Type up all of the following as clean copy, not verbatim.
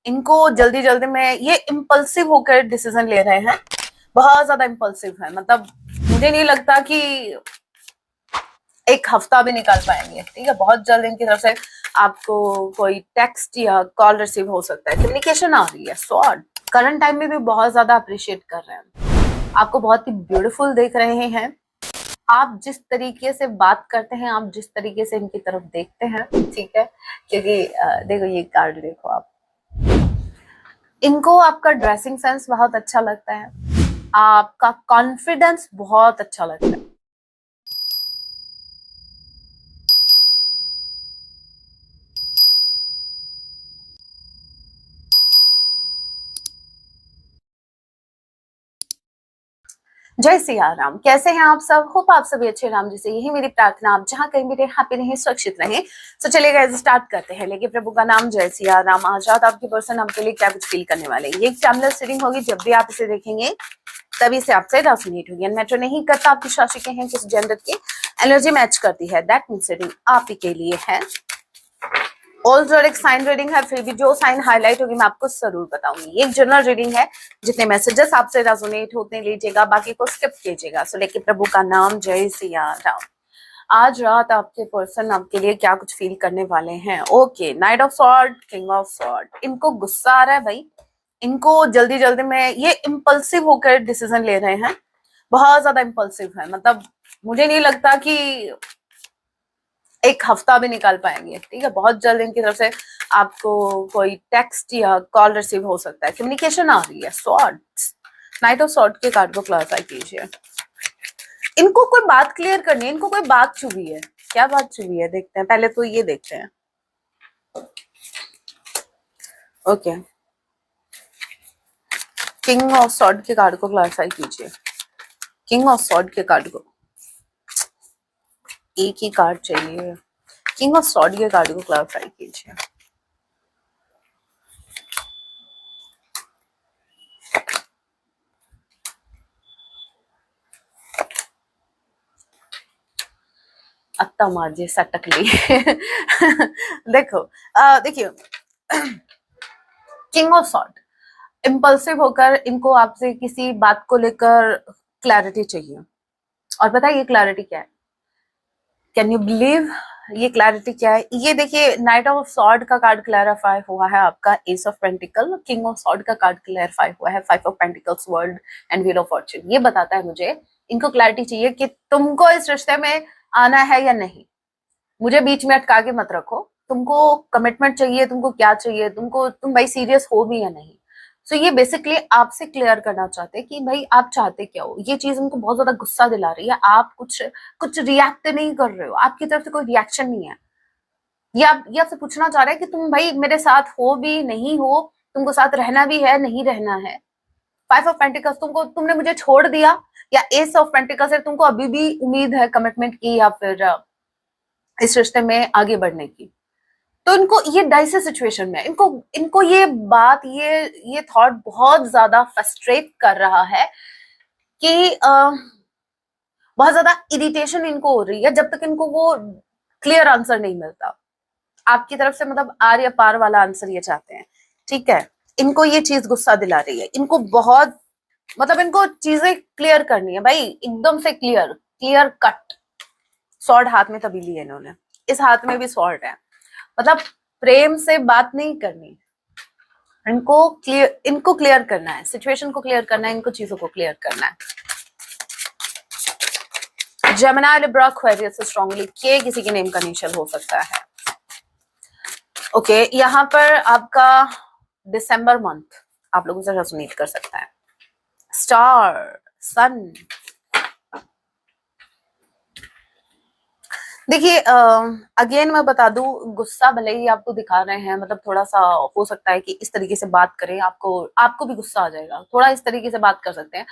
इनको जल्दी जल्दी में ये इम्पल्सिव होकर डिसीजन ले रहे हैं, बहुत ज्यादा इम्पल्सिव है। मतलब मुझे नहीं लगता कि एक हफ्ता भी निकाल पाएंगे। ठीक है, बहुत जल्द इनकी तरफ से आपको कोई टेक्स्ट या कॉल रिसीव हो सकता है, कम्युनिकेशन आ रही है। सॉर्ट करंट टाइम में भी बहुत ज्यादा अप्रिशिएट कर रहे हैं, आपको बहुत ही ब्यूटीफुल देख रहे हैं। आप जिस तरीके से बात करते हैं, आप जिस तरीके से इनकी तरफ देखते हैं, ठीक है, क्योंकि देखो ये कार्ड देखो आप, इनको आपका ड्रेसिंग सेंस बहुत अच्छा लगता है, आपका कॉन्फिडेंस बहुत अच्छा लगता है। जय सिया राम, कैसे हैं आप सब? होप आप सभी अच्छे राम जी से यही मेरी प्रार्थना, आप जहाँ कहीं भी रहे हैप्पी रहे, सुरक्षित रहे। तो चलिए गाइस स्टार्ट करते हैं। लेकिन प्रभु का नाम जय सिया राम। आज रात आपकी पर्सन आपके लिए क्या कुछ फील करने वाले हैं, ये एक टाइमलेस रीडिंग होगी। जब भी आप इसे देखेंगे तभी से आपसे रेजोनेट होगी। मैटर नहीं करता आप किस राशि के हैं, किस जेंडर की एनर्जी मैच करती है, दैट मींस रीडिंग आप ही के लिए है। ऑल जोडिक साइन रीडिंग है, फिर भी जो साइन हाईलाइट होगी मैं आपको जरूर बताऊंगी। ये एक जनरल रीडिंग है, जितने मैसेजेस आपसे रेजोनेट होते लीजिएगा, बाकी को स्किप कीजिएगा। सो लेके प्रभु का नाम जय सिया राम। आज रात आपके पर्सन आपके लिए क्या कुछ फील करने वाले हैं। Okay, night of sword, king of sword. इनको गुस्सा आ रहा है भाई, इनको जल्दी जल्दी में ये इम्पल्सिव होकर डिसीजन ले रहे हैं, बहुत ज्यादा इम्पल्सिव है। मतलब मुझे नहीं लगता कि एक हफ्ता भी निकाल पाएंगे। ठीक है, बहुत जल्द इनकी तरफ से आपको कोई टेक्स्ट या कॉल रिसीव हो सकता है, कम्युनिकेशन आ रही है। सॉर्ड्स, नाइट ऑफ सॉर्ड के कार्ड को क्लासिफाई कीजिए। इनको कोई बात क्लियर करनी है, इनको कोई बात चुभी है। क्या बात चुभी है देखते हैं, पहले तो ये देखते हैं। ओके, किंग ऑफ सॉर्ड के कार्ड को क्लासिफाई कीजिए। किंग ऑफ सॉर्ड के कार्ड को, एक ही कार्ड चाहिए। किंग ऑफ सॉर्ड के कार्ड को क्लासिफाई कीजिए। अत्ता मारजे सटक ली। देखो, देखिए, किंग ऑफ सॉर्ड इम्पल्सिव होकर इनको आपसे किसी बात को लेकर क्लैरिटी चाहिए। और पता है ये क्लैरिटी क्या है? कैन यू बिलीव ये क्लैरिटी क्या है? ये देखिए, नाइट ऑफ सॉर्ड का कार्ड क्लैरिफाई हुआ है आपका S of pentacle, king of sword का कार्ड क्लैरिफाई हुआ है five of pentacles, world and wheel of Fortune. ये बताता है मुझे इनको क्लैरिटी चाहिए कि तुमको इस रिश्ते में आना है या नहीं। मुझे बीच में अटका के मत रखो, तुमको कमिटमेंट चाहिए, तुमको क्या चाहिए, तुम भाई सीरियस हो भी या नहीं। सो ये बेसिकली आपसे क्लियर करना चाहते हैं कि भाई आप चाहते क्या हो। ये चीज उनको बहुत ज्यादा गुस्सा दिला रही है। आप कुछ कुछ रिएक्ट नहीं कर रहे हो, आपकी तरफ से कोई रिएक्शन नहीं है। ये आपसे पूछना चाह रहे हैं कि तुम भाई मेरे साथ हो भी नहीं हो, तुमको साथ रहना भी है नहीं रहना है। फाइव ऑफ पेंटिकल्स, तुमने मुझे छोड़ दिया, या एस ऑफ पेंटिकल्स है तुमको अभी भी उम्मीद है कमिटमेंट की या फिर इस रिश्ते में आगे बढ़ने की। तो इनको ये डाइसी सिचुएशन में इनको इनको ये बात, ये थॉट बहुत ज्यादा फ्रस्ट्रेट कर रहा है कि बहुत ज्यादा इरिटेशन इनको हो रही है जब तक इनको वो क्लियर आंसर नहीं मिलता आपकी तरफ से। मतलब आर या पार वाला आंसर ये चाहते हैं। ठीक है, इनको ये चीज गुस्सा दिला रही है, इनको बहुत, मतलब इनको चीजें क्लियर करनी है भाई, एकदम से क्लियर क्लियर कट। स्वॉर्ड हाथ में तभी लिए इन्होंने, इस हाथ में भी स्वॉर्ड है। मतलब प्रेम से बात नहीं करनी, इनको क्लियर करना है, सिचुएशन को क्लियर करना है, इनको चीजों को क्लियर करना है। जेमिनी, लिब्रा, एक्वेरियस से स्ट्रांगली के किसी के नेम का इनिशियल हो सकता है। ओके, यहाँ पर आपका दिसंबर मंथ आप लोगों से रेजोनेट कर सकता है। स्टार, सन। देखिए, अगेन मैं बता दूं, गुस्सा भले ही आपको दिखा रहे हैं, मतलब थोड़ा सा हो सकता है कि इस तरीके से बात करें, आपको भी गुस्सा आ जाएगा, थोड़ा इस तरीके से बात कर सकते हैं।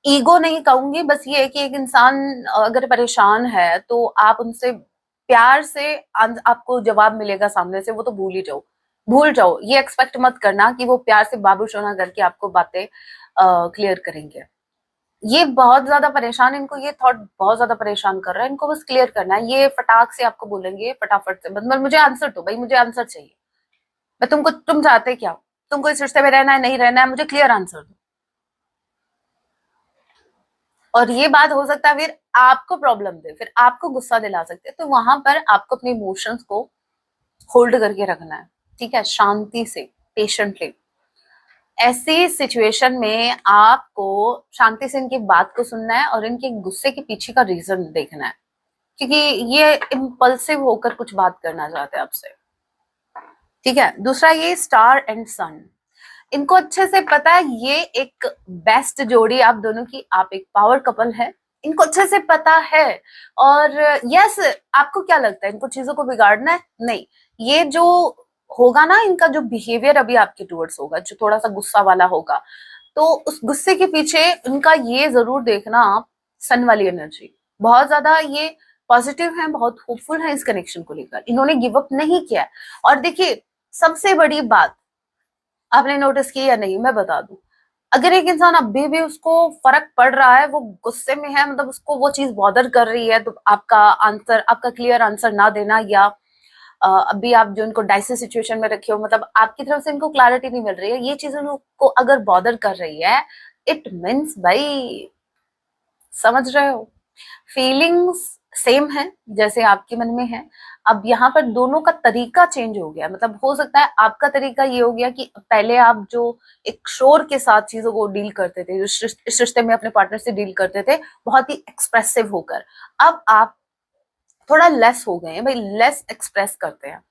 ईगो नहीं कहूंगी, बस ये है कि एक इंसान अगर परेशान है तो आप उनसे प्यार से आपको जवाब मिलेगा सामने से, वो तो भूल ही जाओ, भूल जाओ। ये एक्सपेक्ट मत करना कि वो प्यार से बाबू सोना करके आपको बातें क्लियर करेंगे। ये बहुत ज्यादा परेशान, इनको ये थॉट बहुत ज्यादा परेशान कर रहा है, इनको बस क्लियर करना है। ये फटाक से आपको बोलेंगे फटाफट से, मतलब मुझे आंसर दो भाई, मुझे आंसर चाहिए, मैं तुम चाहते क्या हो। तुमको इस रिश्ते में रहना है नहीं रहना है, मुझे क्लियर आंसर दो। और ये बात हो सकता है फिर आपको प्रॉब्लम दे, फिर आपको गुस्सा दिला सकते हैं, तो वहां पर आपको अपने इमोशंस को होल्ड करके रखना है, ठीक है, शांति से, पेशेंटली। ऐसी सिचुएशन में आपको शांति से इनकी बात को सुनना है और इनके गुस्से के पीछे का रीजन देखना है, क्योंकि ये इम्पल्सिव होकर कुछ बात करना चाहते हैं आपसे, ठीक है। दूसरा, ये स्टार एंड सन, इनको अच्छे से पता है ये एक बेस्ट जोड़ी आप दोनों की, आप एक पावर कपल है, इनको अच्छे से पता है। और यस, आपको क्या लगता है इनको चीजों को बिगाड़ना है? नहीं, ये जो होगा ना, इनका जो बिहेवियर अभी आपके टूवर्ड्स होगा, जो थोड़ा सा गुस्सा वाला होगा, तो उस गुस्से के पीछे इनका ये जरूर देखना आप, सन वाली एनर्जी बहुत ज्यादा ये पॉजिटिव है, बहुत होपफुल है इस कनेक्शन को लेकर, इन्होंने गिव अप नहीं किया है। और देखिए, सबसे बड़ी बात आपने नोटिस की या नहीं, मैं बता दूं, अगर एक इंसान अभी भी उसको फर्क पड़ रहा है, वो गुस्से में है, मतलब उसको वो चीज बॉदर कर रही है, तो आपका आंसर, आपका क्लियर आंसर ना देना, या अभी आप जो इनको डाइसी सिचुएशन में रखे हो, मतलब आपकी तरफ से इनको क्लैरिटी नहीं मिल रही है, ये चीजें उनको अगर बॉदर कर रही है, इट मीन्स भाई, समझ रहे हो, फीलिंग्स सेम है जैसे आपके मन में है। अब यहाँ पर दोनों का तरीका चेंज हो गया, मतलब हो सकता है आपका तरीका ये हो गया कि पहले आप जो एक शोर के साथ चीजों को डील करते थे, जो इस रिश्ते में अपने पार्टनर से डील करते थे बहुत ही एक्सप्रेसिव होकर, अब आप थोड़ा लेस हो गए हैं भाई, लेस एक्सप्रेस करते हैं।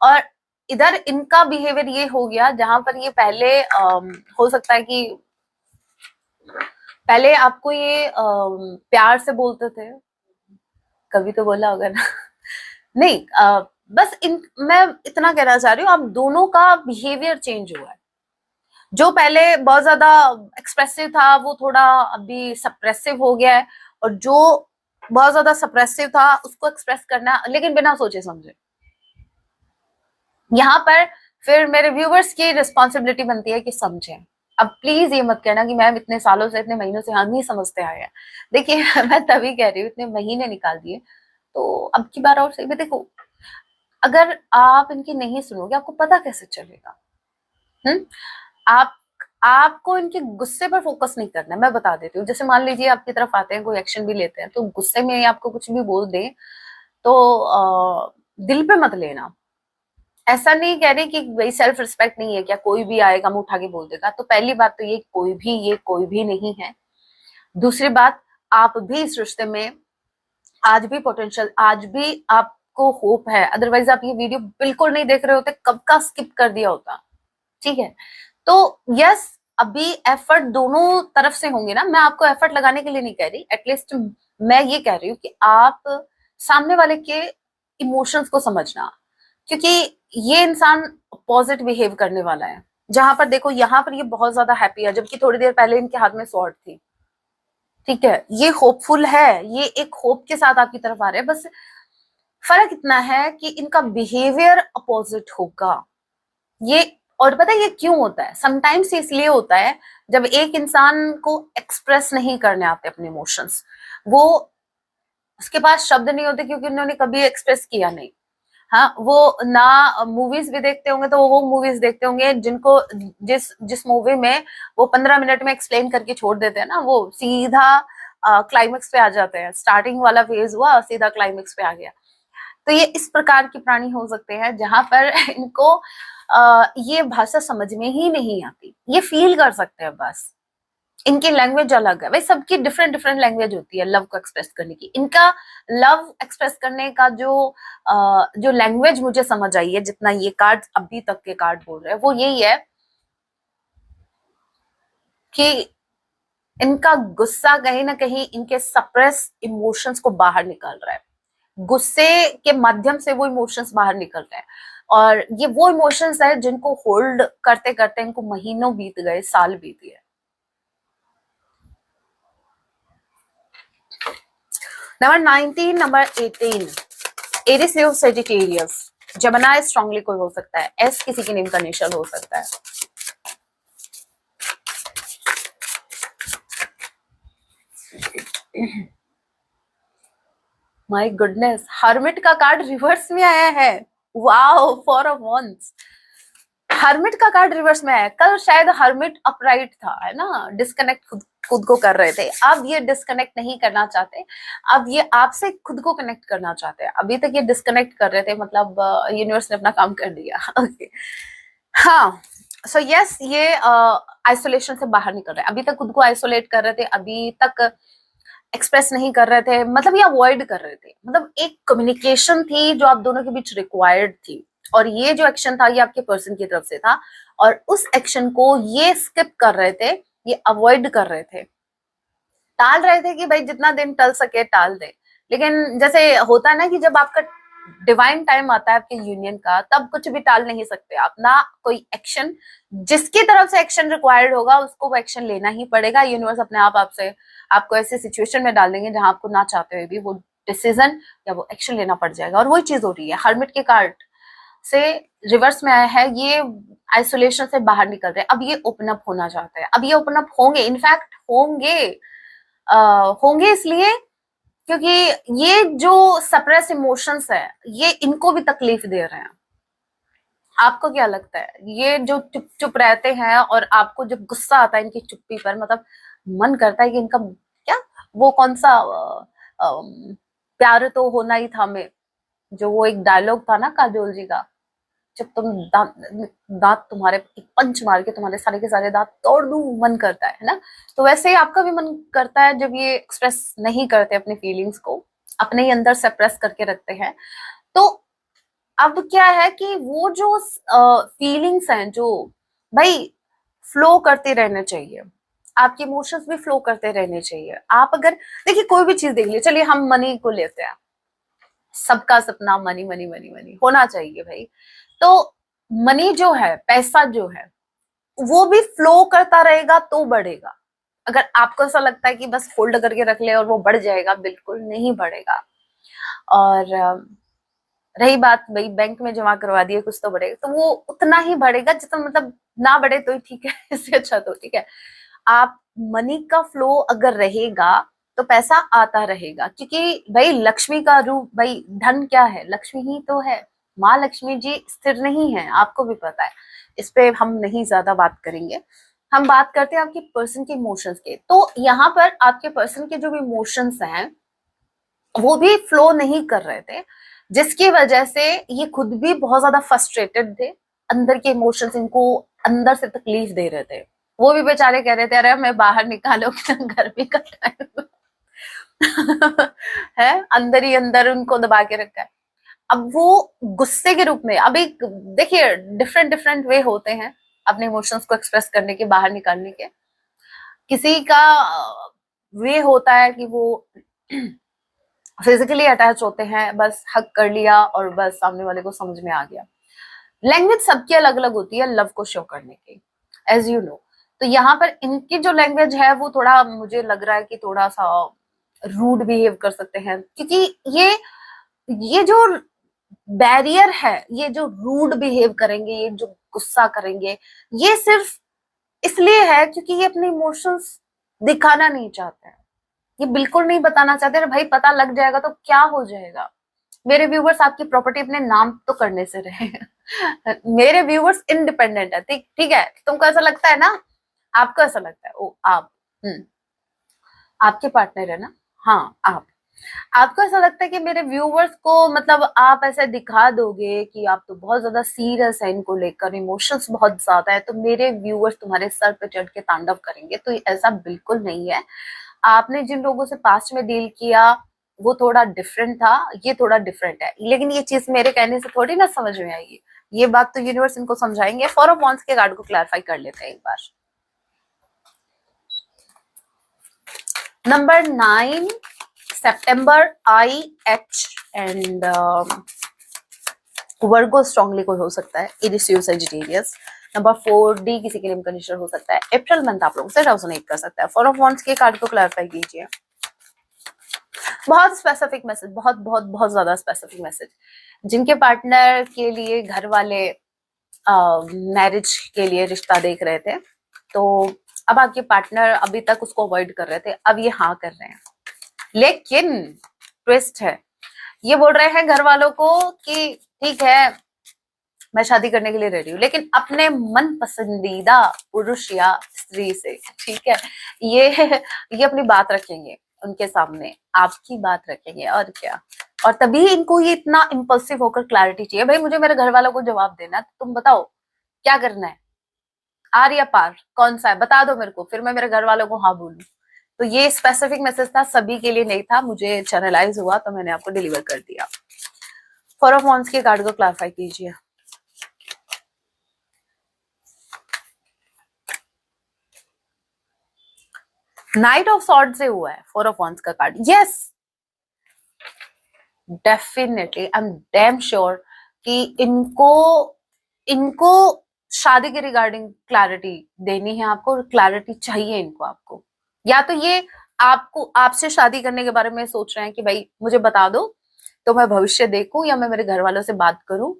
और इधर इनका बिहेवियर ये हो गया, जहां पर ये पहले हो सकता है कि पहले आपको ये प्यार से बोलते थे, कभी तो बोला होगा ना नहीं, बस मैं इतना कहना चाह रही हूँ, आप दोनों का बिहेवियर चेंज हुआ है। जो पहले बहुत ज्यादा एक्सप्रेसिव था, वो थोड़ा अभी सप्रेसिव हो गया है, और जो बहुत ज्यादा सप्रेसिव था, उसको एक्सप्रेस करना, लेकिन बिना सोचे समझे। यहाँ पर फिर मेरे व्यूवर्स की रिस्पॉन्सिबिलिटी बनती है कि समझें। अब प्लीज ये मत कहना कि मैम इतने सालों से, इतने महीनों से हम ही समझते आए हैं। देखिए मैं तभी कह रही हूँ, इतने महीने निकाल दिए, तो अब की बार और सही में देखो, अगर आप इनकी नहीं सुनोगे, आपको पता कैसे चलेगा? आप आपको इनके गुस्से पर फोकस नहीं करना है, मैं बता देती हूँ। जैसे मान लीजिए आपकी तरफ आते हैं, कोई एक्शन भी लेते हैं, तो गुस्से में आपको कुछ भी बोल दें, तो दिल पे मत लेना। ऐसा नहीं कह रही कि भाई सेल्फ रिस्पेक्ट नहीं है क्या, कोई भी आएगा मुंह उठा के बोल देगा, तो पहली बात तो ये कोई भी नहीं है। दूसरी बात, आप भी इस रिश्ते में आज भी पोटेंशियल, आज भी आपको होप है, अदरवाइज आप ये वीडियो बिल्कुल नहीं देख रहे होते, कब का स्किप कर दिया होता, ठीक है। तो यस, अभी एफर्ट दोनों तरफ से होंगे ना, मैं आपको एफर्ट लगाने के लिए नहीं कह रही, एटलीस्ट मैं ये कह रही हूँ कि आप सामने वाले के इमोशंस को समझना, क्योंकि ये इंसान पॉजिटिव बिहेव करने वाला है। जहां पर देखो, यहाँ पर ये बहुत ज्यादा हैप्पी है, जबकि थोड़ी देर पहले इनके हाथ में स्वॉर्ड थी, ठीक है। ये होपफुल है, ये एक होप के साथ आपकी तरफ आ रहे हैं, बस फर्क इतना है कि इनका बिहेवियर अपोजिट होगा। ये, और पता है ये क्यों होता है? समटाइम्स इसलिए होता है जब एक इंसान को एक्सप्रेस नहीं करने आते अपने इमोशंस, वो, उसके पास शब्द नहीं होते, क्योंकि उन्होंने कभी एक्सप्रेस किया नहीं। हाँ, वो ना मूवीज भी देखते होंगे, तो वो मूवीज देखते होंगे जिनको, जिस जिस मूवी में वो 15 मिनट में एक्सप्लेन करके छोड़ देते हैं ना, वो सीधा क्लाइमेक्स पे आ जाते हैं, स्टार्टिंग वाला फेज हुआ, सीधा क्लाइमेक्स पे आ गया। तो ये इस प्रकार के प्राणी हो सकते हैं, जहां पर इनको ये भाषा समझ में ही नहीं आती, ये फील कर सकते हैं बस। इनकी लैंग्वेज अलग है भाई, सबकी डिफरेंट डिफरेंट लैंग्वेज होती है लव को एक्सप्रेस करने की। इनका लव एक्सप्रेस करने का जो लैंग्वेज मुझे समझ आई है, जितना ये कार्ड अभी तक के कार्ड बोल रहे हैं, वो यही है कि इनका गुस्सा कहीं ना कहीं इनके सप्रेस इमोशंस को बाहर निकाल रहा है, गुस्से के माध्यम से वो इमोशंस बाहर निकल रहे हैं। और ये वो इमोशंस है जिनको होल्ड करते करते इनको महीनों बीत गए, साल बीत गए। Number 19, number 18, Aries Leo Sagittarius. जमनाई स्ट्रांगली कोई हो सकता है, एस किसी के नेम का इनिशियल हो सकता है। माय गुडनेस, हर्मिट का कार्ड रिवर्स में आया है, वाओ, 4 ऑफ वंस। हर्मिट का कार्ड रिवर्स में है। कल शायद हर्मिट अपराइट था, है ना, डिस्कनेक्ट खुद को कर रहे थे। अब ये डिस्कनेक्ट नहीं करना चाहते, अब ये आपसे खुद को कनेक्ट करना चाहते हैं। अभी तक ये डिस्कनेक्ट कर रहे थे, मतलब यूनिवर्स ने अपना काम कर दिया। ओके हाँ, सो यस, ये आइसोलेशन से बाहर निकल रहे हैं। अभी तक खुद को आइसोलेट कर रहे थे, अभी तक एक्सप्रेस नहीं कर रहे थे, मतलब ये अवॉइड कर रहे थे। मतलब एक कम्युनिकेशन थी जो आप दोनों के बीच रिक्वायर्ड थी, और ये जो एक्शन था ये आपके पर्सन की तरफ से था, और उस एक्शन को ये स्किप कर रहे थे, ये अवॉइड कर रहे थे, टाल रहे थे कि भाई जितना दिन टल सके टाल दे। लेकिन जैसे होता है ना कि जब आपका डिवाइन टाइम आता है आपके यूनियन का, तब कुछ भी टाल नहीं सकते आप ना। कोई एक्शन, जिसकी तरफ से एक्शन रिक्वायर्ड होगा उसको वो एक्शन लेना ही पड़ेगा। यूनिवर्स अपने आप आपसे आपको ऐसे सिचुएशन में डाल देंगे जहां आपको ना चाहते हुए भी वो डिसीजन या वो एक्शन लेना पड़ जाएगा, और वही चीज हो रही है। हर्मिट के कार्ड से रिवर्स में आया है, ये आइसोलेशन से बाहर निकल रहे हैं, अब ये ओपन अप होना चाहते हैं, अब ये ओपन अप होंगे, इनफैक्ट होंगे। होंगे इसलिए क्योंकि ये जो सप्रेस इमोशंस है ये इनको भी तकलीफ दे रहे हैं। आपको क्या लगता है, ये जो चुप चुप रहते हैं और आपको जब गुस्सा आता है इनकी चुप्पी पर, मतलब मन करता है कि इनका क्या, वो कौन सा प्यार तो होना ही था में, जो वो एक डायलॉग था ना काजोल जी का, जब तुम दांत तुम्हारे पंच मार के तुम्हारे सारे के सारे दांत तोड़ दूं, मन करता है ना। तो वैसे ही आपका भी मन करता है जब ये एक्सप्रेस नहीं करते अपने फीलिंग्स को, अपने ही अंदर सप्रेस करके रखते हैं। तो अब क्या है कि वो जो फीलिंग्स हैं जो भाई फ्लो करते रहने चाहिए, आपके इमोशंस भी फ्लो करते रहने चाहिए। आप अगर देखिए कोई भी चीज देख लीजिए, चलिए हम मनी को लेते हैं, सबका सपना मनी मनी मनी मनी होना चाहिए भाई। तो मनी जो है, पैसा जो है, वो भी फ्लो करता रहेगा तो बढ़ेगा। अगर आपको ऐसा लगता है कि बस होल्ड करके रख ले और वो बढ़ जाएगा, बिल्कुल नहीं बढ़ेगा। और रही बात भाई बैंक में जमा करवा दिए कुछ तो बढ़ेगा, तो वो उतना ही बढ़ेगा जितना, मतलब ना बढ़े तो ही ठीक है, इससे अच्छा तो ठीक है। आप मनी का फ्लो अगर रहेगा तो पैसा आता रहेगा, क्योंकि भाई लक्ष्मी का रूप, भाई धन क्या है, लक्ष्मी ही तो है। माँ लक्ष्मी जी स्थिर नहीं है, आपको भी पता है। इस पे हम नहीं ज्यादा बात करेंगे, हम बात करते हैं आपके पर्सन के इमोशंस के। तो यहाँ पर आपके पर्सन के जो भी इमोशंस हैं वो भी फ्लो नहीं कर रहे थे, जिसकी वजह से ये खुद भी बहुत ज्यादा फ्रस्ट्रेटेड थे। अंदर के इमोशंस इनको अंदर से तकलीफ दे रहे थे। वो भी बेचारे कह रहे थे अरे मैं बाहर निकालो कि गर्मी का टाइम है, अंदर ही अंदर उनको दबा के रखा है। अब वो गुस्से के रूप में, अब एक देखिए डिफरेंट डिफरेंट वे होते हैं अपने इमोशंस को एक्सप्रेस करने के, बाहर निकालने के। किसी का वे होता है कि वो फिजिकली अटैच होते हैं, बस हक कर लिया और बस सामने वाले को समझ में आ गया। लैंग्वेज सबकी अलग अलग होती है लव को शो करने की, एज यू नो। तो यहाँ पर इनकी जो लैंग्वेज है वो थोड़ा मुझे लग रहा है कि थोड़ा सा रूड बिहेव कर सकते हैं, क्योंकि ये जो बैरियर है, ये जो रूड बिहेव करेंगे, ये जो गुस्सा करेंगे, ये सिर्फ इसलिए है क्योंकि ये अपने इमोशंस दिखाना नहीं चाहते हैं। ये बिल्कुल नहीं बताना चाहते। भाई पता लग जाएगा तो क्या हो जाएगा। मेरे व्यूवर्स आपकी प्रॉपर्टी अपने नाम तो करने से रहे। मेरे व्यूवर्स इंडिपेंडेंट है, ठीक ठीक है। तुमको ऐसा लगता है ना, आपको ऐसा लगता है, ओ आप आपके पार्टनर है ना, हाँ आप, आपको ऐसा लगता है कि मेरे व्यूवर्स को, मतलब आप ऐसे दिखा दोगे कि आप तो बहुत ज्यादा सीरियस है इनको लेकर, इमोशंस बहुत ज्यादा है, तो मेरे व्यूवर्स तुम्हारे सर पे चढ़ के तांडव करेंगे। तो ऐसा बिल्कुल नहीं है। आपने जिन लोगों से पास्ट में डील किया वो थोड़ा डिफरेंट था, ये थोड़ा डिफरेंट है। लेकिन ये चीज मेरे कहने से थोड़ी ना समझ में आएगी, ये बात तो यूनिवर्स इनको समझाएंगे। फॉर ऑफ वॉन्स के कार्ड को क्लैरिफाई कर लेते हैं एक बार। नंबर 9 सितंबर, IH एंड वर्गो स्ट्रांगली कोई हो सकता है, इरिसियो सेजिटेरियस। नंबर 4 डी किसी के लिए कंडीशनर हो सकता है। अप्रैल मंथ आप लोगों से रेजोनेट कर सकता है। फॉर ऑफ वॉन्स के कार्ड को क्लैरिफाई कीजिए। बहुत स्पेसिफिक मैसेज, बहुत बहुत बहुत ज्यादा स्पेसिफिक मैसेज। जिनके पार्टनर के लिए घर वाले मैरिज के लिए रिश्ता देख रहे थे, तो अब आपके पार्टनर अभी तक उसको अवॉइड कर रहे थे, अब ये हाँ कर रहे हैं। लेकिन ट्विस्ट है, ये बोल रहे हैं घर वालों को कि ठीक है मैं शादी करने के लिए रेडी हूँ, लेकिन अपने मन पसंदीदा पुरुष या स्त्री से, ठीक है। ये अपनी बात रखेंगे उनके सामने, आपकी बात रखेंगे, और क्या। और तभी इनको ये इतना इम्पल्सिव होकर क्लैरिटी चाहिए, भाई मुझे मेरे घर वालों को जवाब देना, तुम बताओ क्या करना है, आर या पार कौन सा है, बता दो मेरे को, फिर मैं मेरे घर वालों को हाँ बोलूं। तो ये स्पेसिफिक मैसेज था, सभी के लिए नहीं था, मुझे चैनलाइज हुआ तो मैंने आपको डिलीवर कर दिया। फोर ऑफ वॉन्ड्स के कार्ड को क्लैरिफाई कीजिए। नाइट ऑफ सॉर्ड से हुआ है फोर ऑफ वॉन्ड्स का card. Yes, definitely, I am damn sure कि इनको शादी के रिगार्डिंग क्लैरिटी देनी है आपको, क्लैरिटी चाहिए इनको आपको। या तो ये आपको आपसे शादी करने के बारे में सोच रहे हैं कि भाई मुझे बता दो तो मैं भविष्य देखूं, या मैं मेरे घर वालों से बात करूं,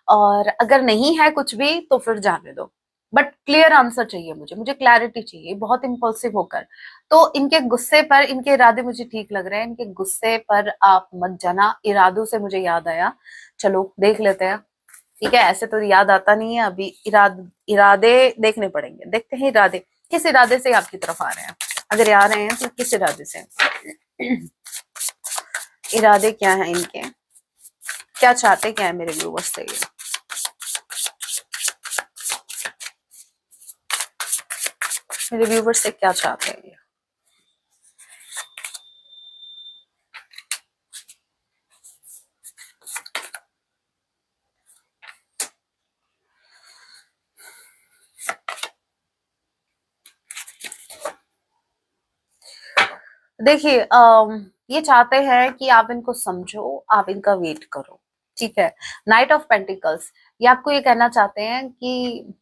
और अगर नहीं है कुछ भी तो फिर जाने दो। बट क्लियर आंसर चाहिए मुझे क्लैरिटी चाहिए, बहुत इंपल्सिव होकर। तो इनके गुस्से पर, इनके इरादे मुझे ठीक लग रहे हैं, इनके गुस्से पर आप मत जाना। इरादों से मुझे याद आया, चलो देख लेते हैं, ठीक है। ऐसे तो याद आता नहीं है अभी, इरादे देखने पड़ेंगे। देखते हैं इरादे, किस इरादे से आपकी तरफ आ रहे हैं। अगर आ रहे हैं तो किस इरादे से, इरादे क्या है इनके, क्या चाहते क्या है मेरे व्यूअर्स से, मेरे व्यूअर्स से क्या चाहते हैं। देखिए ये चाहते हैं कि आप इनको समझो, आप इनका वेट करो, ठीक है। नाइट ऑफ पेंटिकल्स, ये आपको ये कहना चाहते हैं कि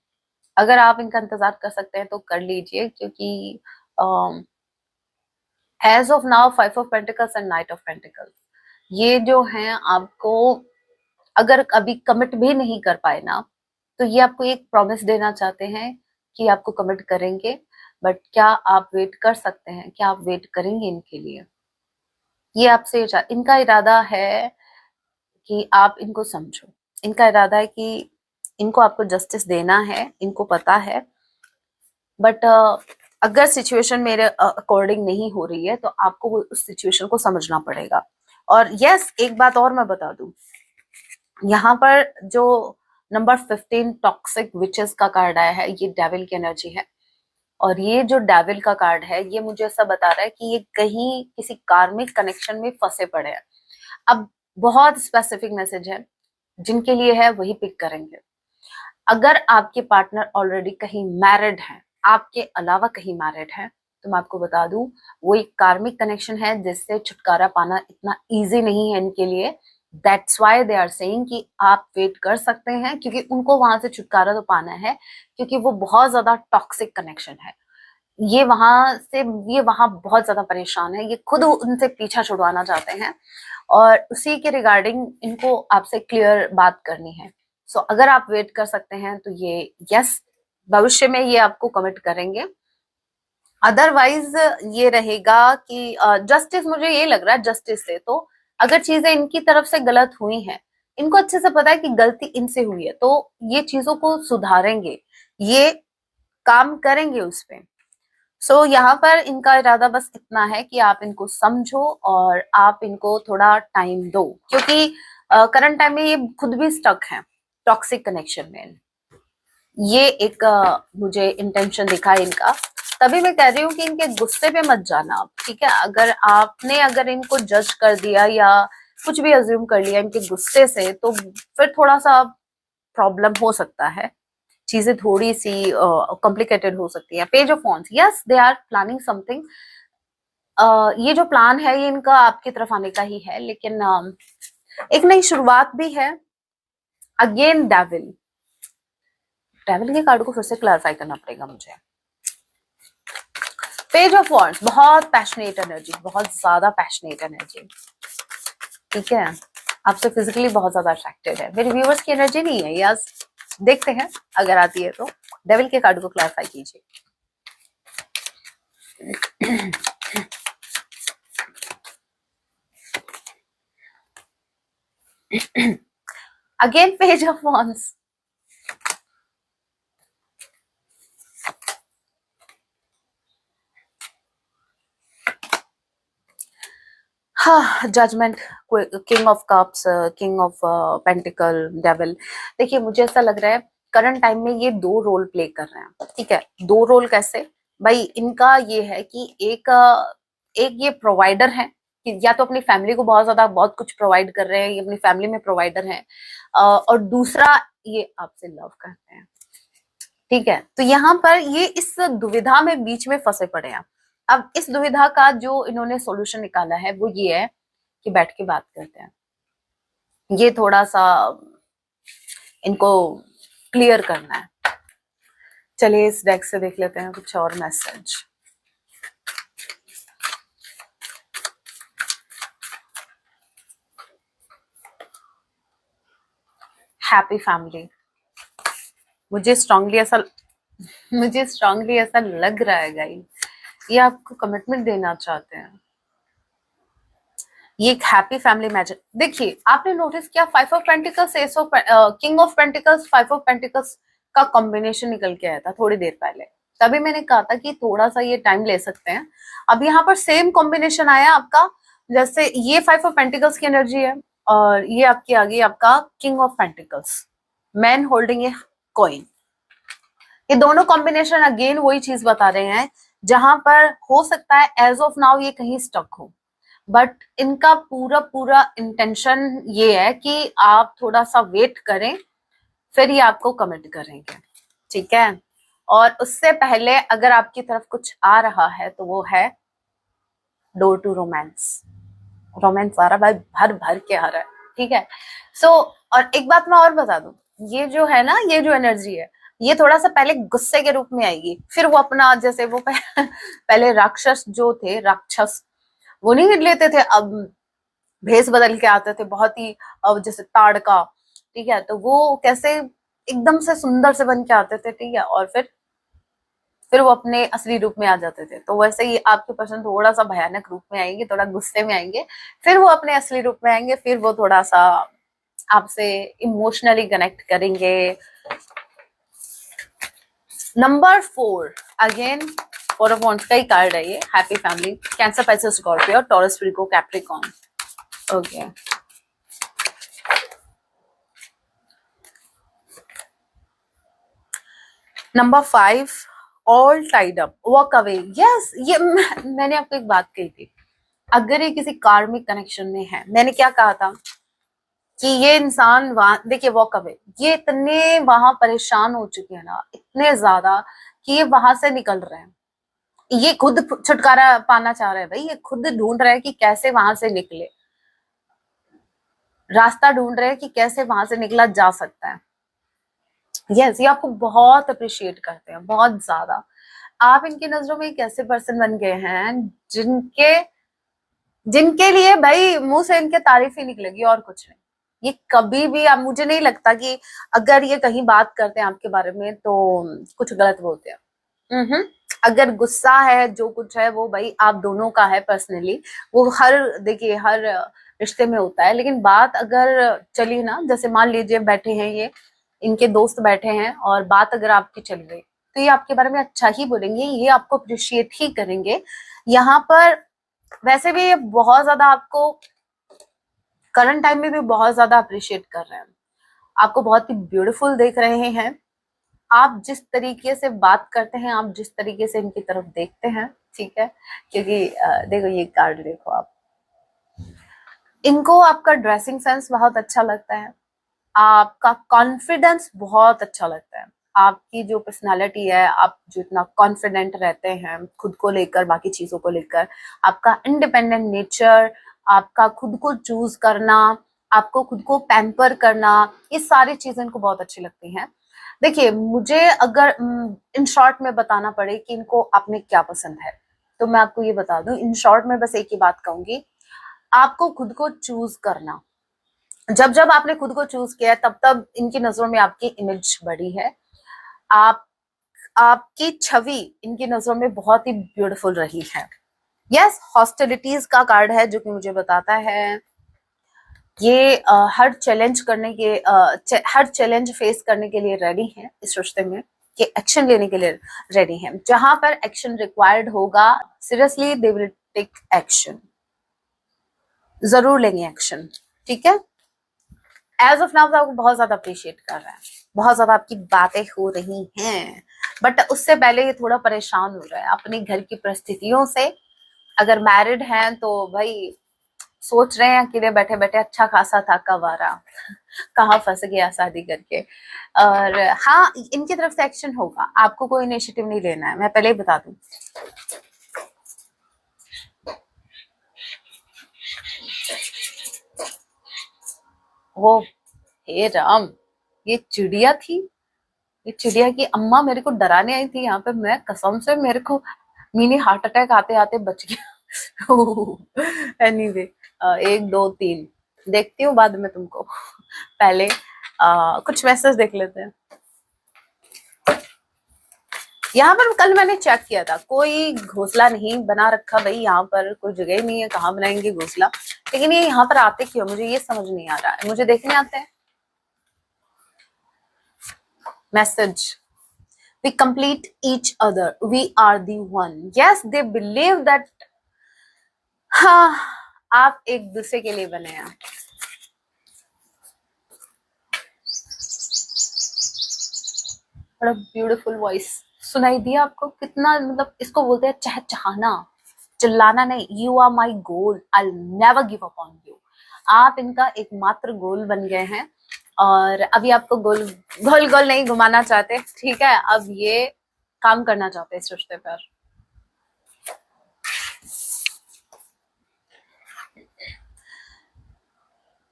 अगर आप इनका इंतजार कर सकते हैं तो कर लीजिए, क्योंकि as of now five of pentacles and knight of pentacles, ये जो हैं आपको अगर अभी कमिट भी नहीं कर पाए ना, तो ये आपको एक प्रॉमिस देना चाहते हैं कि आपको कमिट करेंगे। बट क्या आप वेट कर सकते हैं, क्या आप वेट करेंगे इनके लिए, ये आपसे इनका इरादा है कि आप इनको समझो। इनका इरादा है कि इनको आपको जस्टिस देना है, इनको पता है। बट अगर सिचुएशन मेरे अकॉर्डिंग नहीं हो रही है तो आपको उस सिचुएशन को समझना पड़ेगा। और यस, एक बात और मैं बता दूं, यहाँ पर जो नंबर 15 टॉक्सिक विचेस का कार्ड आया है, ये डेविल की एनर्जी है। और ये जो डेविल का कार्ड है, ये मुझे ऐसा बता रहा है कि ये कहीं किसी कार्मिक कनेक्शन में फंसे पड़े हैं। अब बहुत स्पेसिफिक मैसेज है, जिनके लिए है वही पिक करेंगे। अगर आपके पार्टनर ऑलरेडी कहीं मैरिड है, आपके अलावा कहीं मैरिड है, तो मैं आपको बता दूं वो एक कार्मिक कनेक्शन है जिससे छुटकारा पाना इतना इजी नहीं है इनके लिए। That's why they are saying कि आप वेट कर सकते हैं, क्योंकि उनको वहां से छुटकारा तो पाना है, क्योंकि वो बहुत ज्यादा टॉक्सिक कनेक्शन है। ये वहां से, ये वहां बहुत ज्यादा परेशान है, ये खुद उनसे पीछा छुड़वाना चाहते हैं, और उसी के रिगार्डिंग इनको आपसे क्लियर बात करनी है। सो अगर आप वेट कर सकते हैं तो ये यस, भविष्य में ये आपको कमिट करेंगे। अदरवाइज ये रहेगा कि जस्टिस, मुझे ये लग रहा है जस्टिस से तो अगर चीजें इनकी तरफ से गलत हुई हैं, इनको अच्छे से पता है कि गलती इनसे हुई है, तो ये चीजों को सुधारेंगे, ये काम करेंगे उस पे। सो यहाँ पर इनका इरादा बस इतना है कि आप इनको समझो और आप इनको थोड़ा टाइम दो, क्योंकि करंट टाइम में ये खुद भी स्टक है टॉक्सिक कनेक्शन में। ये एक मुझे इंटेंशन दिखा है इनका। तभी मैं कह रही हूँ कि इनके गुस्से पे मत जाना आप, ठीक है। अगर इनको जज कर दिया या कुछ भी अज्यूम कर लिया इनके गुस्से से, तो फिर थोड़ा सा प्रॉब्लम हो सकता है, चीजें थोड़ी सी कॉम्प्लिकेटेड हो सकती है। Page of wands, yes they are planning something. ये जो प्लान है ये इनका आपकी तरफ आने का ही है, लेकिन एक नई शुरुआत भी है। अगेन डेविल, डेविल के कार्ड को फिर से क्लैरिफाई करना पड़ेगा मुझे। पेज ऑफ वॉन्ड्स, बहुत पैशनेट एनर्जी, बहुत ज्यादा पैशनेट एनर्जी, ठीक है। आपसे फिजिकली बहुत ज्यादा अट्रैक्टेड है। मेरे व्यूअर्स की एनर्जी नहीं है, यस देखते हैं अगर आती है तो। डेविल के कार्ड को क्लैरिफाई कीजिए। अगेन पेज ऑफ वॉन्ड्स, हाँ, judgement, king of cups, king of pentacle, devil. देखिए मुझे ऐसा लग रहा है करंट टाइम में ये दो रोल प्ले कर रहे हैं, ठीक है। दो रोल कैसे भाई, इनका ये है कि एक ये प्रोवाइडर है कि या तो अपनी फैमिली को बहुत ज्यादा बहुत कुछ प्रोवाइड कर रहे हैं, ये अपनी फैमिली में प्रोवाइडर है, और दूसरा ये आपसे लव करते हैं, ठीक है। तो यहाँ पर ये इस दुविधा में बीच में फंसे पड़े हैं। अब इस दुविधा का जो इन्होंने सॉल्यूशन निकाला है वो ये है कि बैठ के बात करते हैं, ये थोड़ा सा इनको क्लियर करना है। चलिए इस डेक से देख लेते हैं कुछ और मैसेज। हैप्पी फैमिली, मुझे स्ट्रांगली ऐसा लग रहा है गाइस, ये आपको कमिटमेंट देना चाहते हैं। ये एक हैप्पी फैमिली मैजिक। देखिए आपने नोटिस किया 5 of pentacles, S of king of pentacles, 5 of pentacles का कॉम्बिनेशन निकल के आया था थोड़ी देर पहले, तभी मैंने कहा था कि थोड़ा सा ये टाइम ले सकते हैं। अब यहाँ पर सेम कॉम्बिनेशन आया आपका, जैसे ये 5 ऑफ पेंटिकल्स की एनर्जी है और ये आपकी आ गई आपका king of pentacles, man holding a coin. ये दोनों कॉम्बिनेशन अगेन वही चीज बता रहे हैं, जहां पर हो सकता है एज ऑफ नाउ ये कहीं स्टक हो, बट इनका पूरा पूरा इंटेंशन ये है कि आप थोड़ा सा वेट करें, फिर ये आपको कमिट करेंगे, ठीक है। और उससे पहले अगर आपकी तरफ कुछ आ रहा है तो वो है डोर टू रोमांस। रोमांस आ रहा भाई, भर भर के आ रहा है, ठीक है। सो और एक बात मैं और बता दूं, ये जो है ना, ये जो एनर्जी है, ये थोड़ा सा पहले गुस्से के रूप में आएगी, फिर वो अपना जैसे वो पहले राक्षस जो थे, राक्षस वो नहीं लेते थे, अब भेस बदल के आते थे बहुत ही, अब जैसे ताड़का, ठीक है, तो वो कैसे एकदम से सुंदर से बन के आते थे, ठीक है, और फिर वो अपने असली रूप में आ जाते थे। तो वैसे ही आपके पर्सन थोड़ा सा भयानक रूप में आएंगे, थोड़ा गुस्से में आएंगे, फिर वो अपने असली रूप में आएंगे, फिर वो थोड़ा सा आपसे इमोशनली कनेक्ट करेंगे। Number 4 again four of wands का ही कार्ड है ये, happy family, cancer, Pisces, Scorpio, taurus, Virgo, Capricorn. Okay, number 5 all tied up, walk away. Yes, ये मैंने आपको एक बात कही थी, अगर ये किसी कार्मिक कनेक्शन में है, मैंने क्या कहा था कि ये इंसान वहां, देखिए वॉक अवे, ये इतने वहां परेशान हो चुके हैं ना, इतने ज्यादा कि ये वहां से निकल रहे हैं, ये खुद छुटकारा पाना चाह रहे हैं भाई, ये खुद ढूंढ रहे हैं कि कैसे वहां से निकले, रास्ता ढूंढ रहे हैं कि कैसे वहां से निकला जा सकता है। यस, ये आपको बहुत अप्रिशिएट करते हैं, बहुत ज्यादा। आप इनकी नजरों में एक ऐसे पर्सन बन गए हैं जिनके जिनके लिए भाई मुंह से इनके तारीफ ही निकलेगी और कुछ नहीं। ये कभी भी, अब मुझे नहीं लगता कि अगर ये कहीं बात करते हैं आपके बारे में तो कुछ गलत बोलते हैं। अगर गुस्सा है, जो कुछ है वो भाई आप दोनों का है पर्सनली, वो हर, देखिए हर रिश्ते में होता है, लेकिन बात अगर चली ना, जैसे मान लीजिए बैठे हैं ये, इनके दोस्त बैठे हैं और बात अगर आपकी चल गई, तो ये आपके बारे में अच्छा ही बोलेंगे, ये आपको अप्रिशिएट ही करेंगे। यहाँ पर वैसे भी ये बहुत ज्यादा आपको करंट टाइम में भी बहुत ज्यादा अप्रिशिएट कर रहे हैं, आपको बहुत ही ब्यूटीफुल देख रहे हैं, आप जिस तरीके से बात करते हैं, आप जिस तरीके से इनकी तरफ देखते हैं, ठीक है, क्योंकि देखो ये कार्ड देखो आप, इनको आपका ड्रेसिंग सेंस बहुत अच्छा लगता है, आपका कॉन्फिडेंस बहुत अच्छा लगता है, आपकी जो पर्सनालिटी है, आप जो इतना कॉन्फिडेंट रहते हैं खुद को लेकर, बाकी चीजों को लेकर, आपका इंडिपेंडेंट नेचर, आपका खुद को चूज करना, आपको खुद को पैम्पर करना, ये सारी चीजें इनको बहुत अच्छी लगती हैं। देखिए मुझे अगर इन शॉर्ट में बताना पड़े कि इनको आपने क्या पसंद है, तो मैं आपको ये बता दूं, इन शॉर्ट में बस एक ही बात कहूंगी, आपको खुद को चूज करना। जब जब आपने खुद को चूज किया है, तब तब इनकी नजरों में आपकी इमेज बढ़ी है, आप आपकी छवि इनकी नजरों में बहुत ही ब्यूटीफुल रही है। यस, हॉस्टिलिटीज का कार्ड है जो कि मुझे बताता है ये हर चैलेंज करने के हर चैलेंज फेस करने के लिए रेडी हैं इस रिश्ते में, कि एक्शन लेने के लिए रेडी हैं, जहां पर एक्शन रिक्वायर्ड होगा seriously they will take action. जरूर लेंगे एक्शन, ठीक है। एज ऑफ नाउ आपको बहुत ज्यादा अप्रिशिएट कर रहा है, बहुत ज्यादा आपकी बातें हो रही हैं, बट उससे पहले ये थोड़ा परेशान हो रहा है अपने घर की परिस्थितियों से। अगर मैरिड हैं तो भाई सोच रहे हैं अकेले बैठे बैठे अच्छा खासा था कब आ रहा, कहाँ फंस गया शादी करके। और हाँ, इनकी तरफ से एक्शन होगा, आपको कोई इनिशिएटिव नहीं लेना है, मैं पहले ही बता दूं। ओ हे राम, ये चिड़िया थी, ये चिड़िया की अम्मा मेरे को डराने आई थी यहाँ पे, मैं कसम से मेरे को मिनी हार्ट अटैक आते आते बच गया। एनीवे, एक दो तीन देखती हूँ बाद में तुमको। पहले कुछ मैसेज देख लेते हैं। यहाँ पर कल मैंने चेक किया था, कोई घोंसला नहीं बना रखा भाई, यहाँ पर कोई जगह ही नहीं है, कहाँ बनाएंगे घोंसला। लेकिन ये यहाँ पर आते क्यों, मुझे ये समझ नहीं आ रहा है। मुझे देखने आते हैं message. We complete each other, we are the one. Yes, they believe that हाँ, आप एक दूसरे के लिए बने हैं। बड़ा ब्यूटीफुल वॉइस सुनाई दिया आपको, कितना मतलब इसको बोलते हैं चहचहाना, चिल्लाना नहीं। You are my goal, I never give up on you. आप इनका एकमात्र गोल बन गए हैं, और अभी आपको गोल गोल गोल नहीं घुमाना चाहते, ठीक है। अब ये काम करना चाहते हैं इस रिश्ते पर।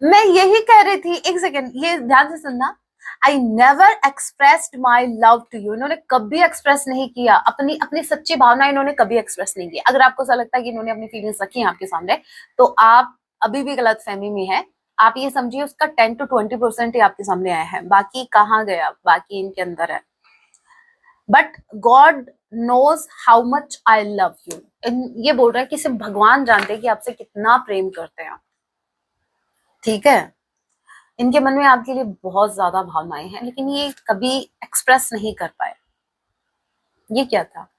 मैं यही कह रही थी, एक सेकेंड ये ध्यान से सुनना। I never expressed my love to you. इन्होंने कभी एक्सप्रेस नहीं किया अपनी अपनी सच्ची भावना, इन्होंने कभी एक्सप्रेस नहीं की। अगर आपको ऐसा लगता है कि इन्होंने अपनी फीलिंग्स रखी हैं आपके सामने, तो आप अभी भी गलत फहमी में है। आप ये समझिए उसका 10 to 20% ही आपके सामने आया है, बाकी कहाँ गया, बाकी इनके अंदर है। But God knows how much I love you. ये बोल रहा है कि सिर्फ भगवान जानते हैं कि आपसे कितना प्रेम करते हैं, ठीक है। इनके मन में आपके लिए बहुत ज्यादा भावनाएं हैं, लेकिन ये कभी एक्सप्रेस नहीं कर पाए। ये क्या था?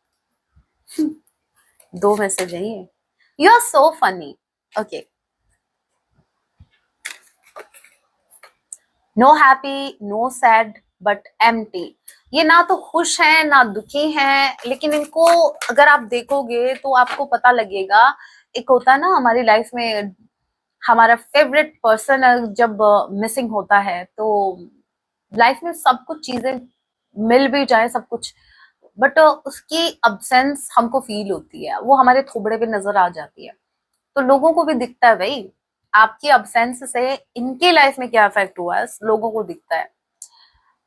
दो मैसेज है ये। You are so funny. Okay, no happy no sad but empty. ये ना तो खुश हैं ना दुखी हैं, लेकिन इनको अगर आप देखोगे तो आपको पता लगेगा। एक होता है ना हमारी लाइफ में, हमारा फेवरेट पर्सन जब मिसिंग होता है, तो लाइफ में सब कुछ चीजें मिल भी जाए सब कुछ, बट उसकी अब्सेंस हमको फील होती है, वो हमारे थोबड़े पे नजर आ जाती है। तो लोगों को भी दिखता है भाई, आपकी अब्सेंस से इनकी लाइफ में क्या इफेक्ट हुआ है, लोगों को दिखता है।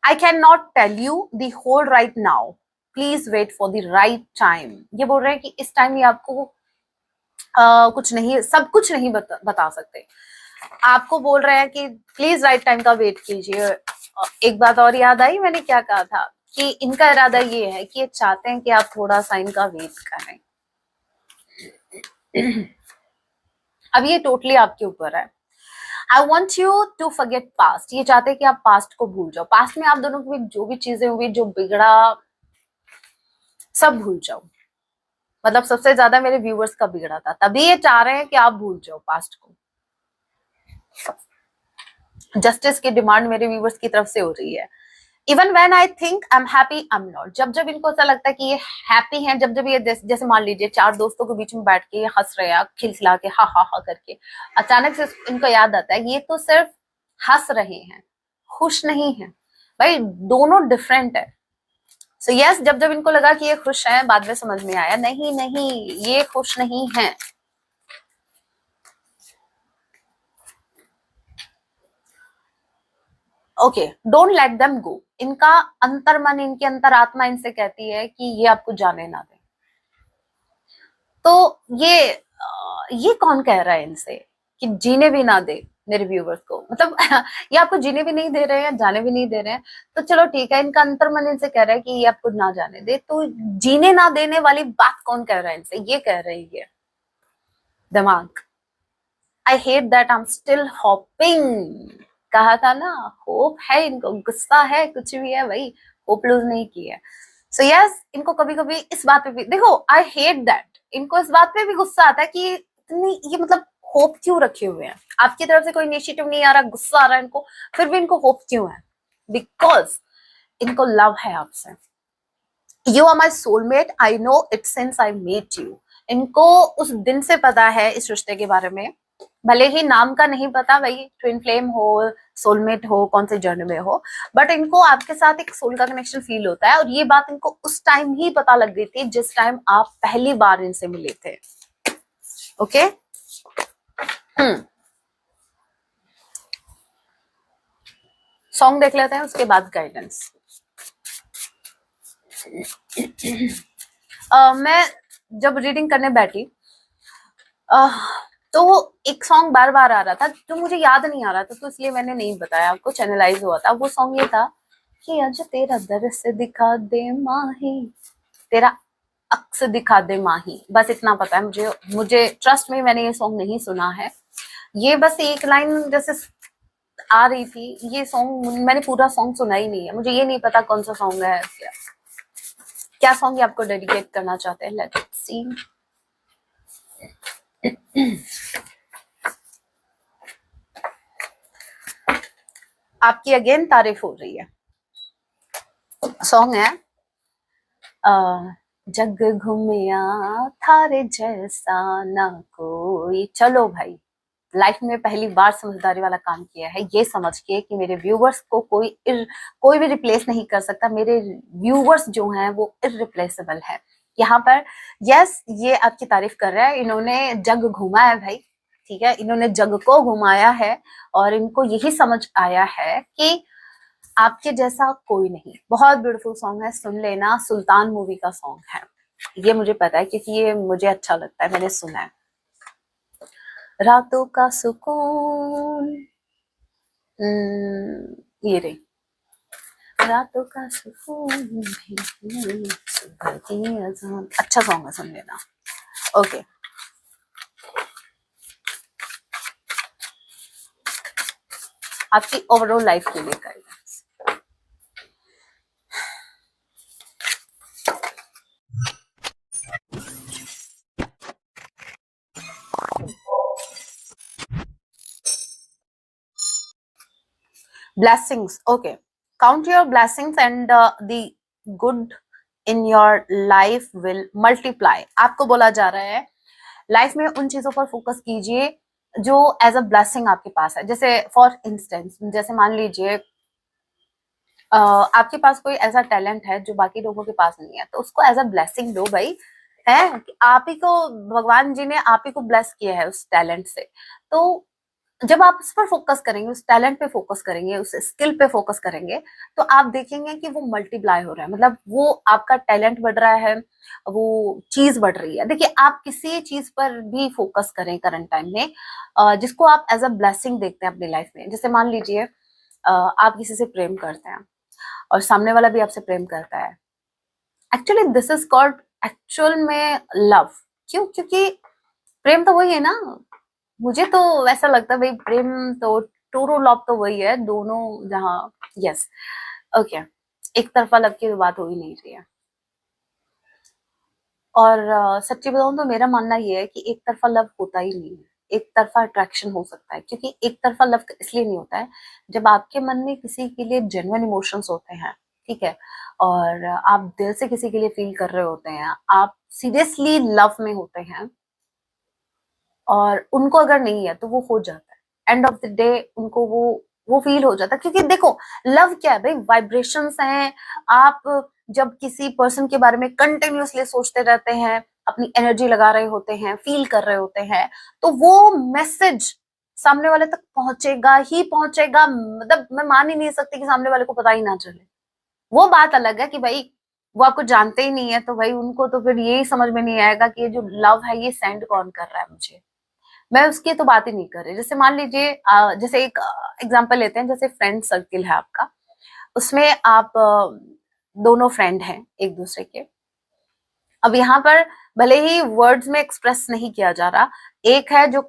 I can not tell you the whole right now, please wait for the right time. ये बोल रहे हैं कि इस टाइम ये आपको कुछ नहीं, सब कुछ नहीं बता सकते। आपको बोल रहे हैं कि प्लीज राइट टाइम का वेट कीजिए। एक बात और याद आई, मैंने क्या कहा था कि इनका इरादा ये है कि ये चाहते हैं कि आप थोड़ा सा इनका वेट करें। अब ये टोटली आपके ऊपर है। I want you to forget past. ये चाहते हैं कि आप पास्ट को भूल जाओ, पास्ट में आप दोनों के बीच जो भी चीजें हुई, जो बिगड़ा, सब भूल जाओ। मतलब सबसे ज्यादा मेरे व्यूवर्स का बिगड़ा था, तभी ये चाह रहे हैं कि आप भूल जाओ पास्ट को। जस्टिस की डिमांड मेरे व्यूवर्स की तरफ से हो रही है। Even when I think I am happy I am not. जब जब इनको ऐसा लगता है कि ये हैप्पी हैं, जब जब ये जैसे मान लीजिए चार दोस्तों के बीच में बैठ के ये हंस रहे हैं खिलखिला के हा हा हा करके, अचानक से इनको याद आता है कि ये तो सिर्फ हंस रहे हैं, खुश नहीं है। भाई दोनों डिफरेंट है। सो यस, जब जब इनको लगा कि ये खुश हैं, बाद में समझ में आया नहीं नहीं ये खुश नहीं है। Okay, don't let them go. इनका अंतर्मन, इनकी अंतरात्मा इनसे कहती है कि ये आपको जाने ना दे। तो ये कौन कह रहा है इनसे कि जीने भी ना दे मेरे व्यूवर्स को, मतलब ये आपको जीने भी नहीं दे रहे हैं, जाने भी नहीं दे रहे हैं। तो चलो ठीक है, इनका अंतर्मन इनसे कह रहा है कि ये आपको ना जाने दे, तो जीने ना देने वाली बात कौन कह रहा है इनसे? ये कह रही है दिमाग। I hate that I am still hopping. कहा था ना, होप है इनको, गुस्सा है, कुछ भी है भाई, होप लूज नहीं किया। सो यस, इनको कभी कभी इस बात पे भी देखो, आई हेट दैट, इनको इस बात पे भी गुस्सा आता है कि इतनी ये मतलब होप क्यों रखे हुए हैं? आपकी तरफ से कोई इनिशिएटिव नहीं आ रहा, गुस्सा आ रहा है इनको, फिर भी इनको होप क्यों है? बिकॉज इनको लव है आपसे। You are my soulmate, I know it since I met you. इनको उस दिन से पता है इस रिश्ते के बारे में, भले ही नाम का नहीं पता, भाई ट्विन फ्लेम हो, सोलमेट हो, कौन से जर्नी में हो, बट इनको आपके साथ एक सोल का कनेक्शन फील होता है। और ये बात इनको उस टाइम ही पता लग गई थी जिस टाइम आप पहली बार इनसे मिले थे। ओके सॉन्ग देख लेते हैं, उसके बाद गाइडेंस। मैं जब रीडिंग करने बैठी तो एक सॉन्ग बार बार आ रहा था जो मुझे याद नहीं आ रहा था, तो इसलिए मैंने नहीं बताया आपको, चैनलाइज हुआ था। वो सॉन्ग ये था कि आज तेरा दर्स दिखा दे माही, तेरा अक्स दिखा दे माही। बस इतना पता है मुझे। मुझे ट्रस्ट में मैंने ये सॉन्ग नहीं सुना है। ये बस एक लाइन जैसे आ रही थी, ये सॉन्ग मैंने पूरा सॉन्ग सुना ही नहीं है। मुझे ये नहीं पता कौन सा सॉन्ग है, क्या सॉन्ग ये आपको डेडिकेट करना चाहते हैं। Let's see. आपकी अगेन तारीफ हो रही है। सॉन्ग है जग घूमिया थारे जैसा ना कोई। चलो भाई, लाइफ में पहली बार समझदारी वाला काम किया है, ये समझ के कि मेरे व्यूवर्स को कोई भी रिप्लेस नहीं कर सकता। मेरे व्यूवर्स जो हैं वो इररिप्लेसेबल है। यहाँ पर यस, ये आपकी तारीफ कर रहा है, इन्होंने जग घुमा है भाई, ठीक है, इन्होंने जग को घुमाया है और इनको यही समझ आया है कि आपके जैसा कोई नहीं। बहुत ब्यूटीफुल सॉन्ग है, सुन लेना। सुल्तान मूवी का सॉन्ग है ये, मुझे पता है क्योंकि ये मुझे अच्छा लगता है, मैंने सुना है। रातों का सुकून, ये रही रातों का सुकून भी, सुबह की अज़ान। अच्छा सॉन्ग है, सुन लेना। ओके आपकी ओवरऑल लाइफ के लिए guidance. Blessings, okay. Count your blessings and the good in your life will multiply. आपको बोला जा रहा है लाइफ में उन चीजों पर फोकस कीजिए जो एज अ ब्लेसिंग आपके पास है। जैसे फॉर इंस्टेंस, जैसे मान लीजिए आपके पास कोई ऐसा टैलेंट है जो बाकी लोगों के पास नहीं है, तो उसको एज अ ब्लेसिंग दो भाई। है कि आप ही को भगवान जी ने आप ही को ब्लेस किया है उस टैलेंट से। तो जब आप उस पर फोकस करेंगे, उस टैलेंट पे फोकस करेंगे, उस स्किल पे फोकस करेंगे, तो आप देखेंगे कि वो मल्टीप्लाई हो रहा है। मतलब वो आपका टैलेंट बढ़ रहा है, वो चीज बढ़ रही है। देखिए, आप किसी चीज पर भी फोकस करें करंट टाइम में, जिसको आप एज अ ब्लेसिंग देखते हैं अपनी लाइफ में। जैसे मान लीजिए आप किसी से प्रेम करते हैं और सामने वाला भी आपसे प्रेम करता है। Actually this is called actual में लव। क्यों? क्योंकि प्रेम तो वही है ना। मुझे तो वैसा लगता है भाई, प्रेम तो टूरू लव तो वही है, दोनों जहाँ। Yes, okay. एक तरफा लव की तो बात हो ही नहीं रही है। और सच्ची बताऊं तो मेरा मानना ये है कि एक तरफा लव होता ही नहीं है। एक तरफा अट्रैक्शन हो सकता है, क्योंकि एक तरफा लव इसलिए नहीं होता है जब आपके मन में किसी के लिए जेन्युइन इमोशंस होते हैं, ठीक है, और आप दिल से किसी के लिए फील कर रहे होते हैं, आप सीरियसली लव में होते हैं, और उनको अगर नहीं है तो वो हो जाता है। एंड ऑफ द डे उनको वो फील हो जाता है। क्योंकि देखो, लव क्या है भाई? वाइब्रेशंस हैं। आप जब किसी पर्सन के बारे में कंटिन्यूअसली सोचते रहते हैं, अपनी एनर्जी लगा रहे होते हैं, फील कर रहे होते हैं, तो वो मैसेज सामने वाले तक पहुंचेगा ही पहुंचेगा। मतलब मैं मान ही नहीं सकती कि सामने वाले को पता ही ना चले। वो बात अलग है कि भाई वो आपको जानते ही नहीं है, तो भाई उनको तो फिर यही समझ में नहीं आएगा कि ये जो लव है ये सेंड कौन कर रहा है मुझे। मैं उसकी तो बात ही नहीं कर रही। जैसे मान लीजिए जैसे एक एग्जांपल लेते हैं, जैसे फ्रेंड सर्किल है आपका, उसमें आप दोनों फ्रेंड हैं एक दूसरे के। अब यहाँ पर भले ही वर्ड्स में एक्सप्रेस नहीं किया जा रहा, एक है जो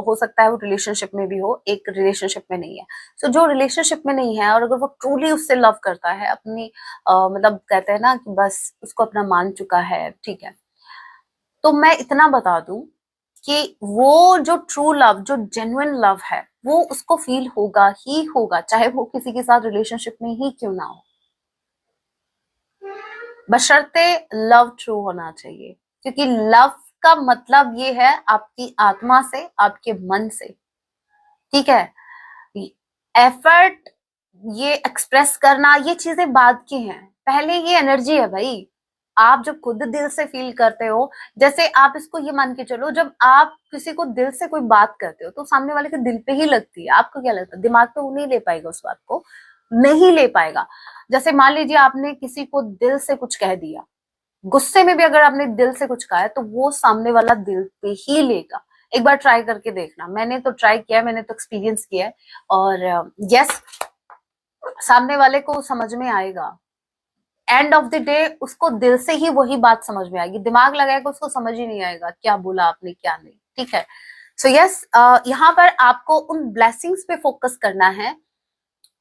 हो सकता है वो रिलेशनशिप में भी हो, एक रिलेशनशिप में नहीं है। तो जो रिलेशनशिप में नहीं है और अगर वो ट्रूली उससे लव करता है, अपनी मतलब कहते हैं ना कि बस उसको अपना मान चुका है, ठीक है, तो मैं इतना बता दूं कि वो जो ट्रू लव, जो जेन्युइन लव है, वो उसको फील होगा ही होगा, चाहे वो किसी के साथ रिलेशनशिप में ही क्यों ना हो, बशर्ते लव ट्रू होना चाहिए। क्योंकि लव का मतलब ये है आपकी आत्मा से, आपके मन से, ठीक है। एफर्ट, ये एक्सप्रेस करना, ये चीजें बाद की हैं, पहले ये एनर्जी है भाई। आप जब खुद दिल से फील करते हो, जैसे आप इसको ये मान के चलो, जब आप किसी को दिल से कोई बात करते हो तो सामने वाले के दिल पे ही लगती है। आपको क्या लगता है, दिमाग पे वो नहीं ले पाएगा, उस बात को नहीं ले पाएगा। जैसे मान लीजिए आपने किसी को दिल से कुछ कह दिया, गुस्से में भी अगर आपने दिल से कुछ कहा है तो वो सामने वाला दिल पे ही लेगा। एक बार ट्राई करके देखना, मैंने तो ट्राई किया है, मैंने तो एक्सपीरियंस किया है। और यस, सामने वाले को समझ में आएगा, एंड ऑफ द डे उसको दिल से ही वही बात समझ में आएगी, दिमाग लगाएगा उसको समझ ही नहीं आएगा क्या बोला आपने क्या नहीं, ठीक है। सो यस, यहाँ पर आपको उन ब्लेसिंग्स पे फोकस करना है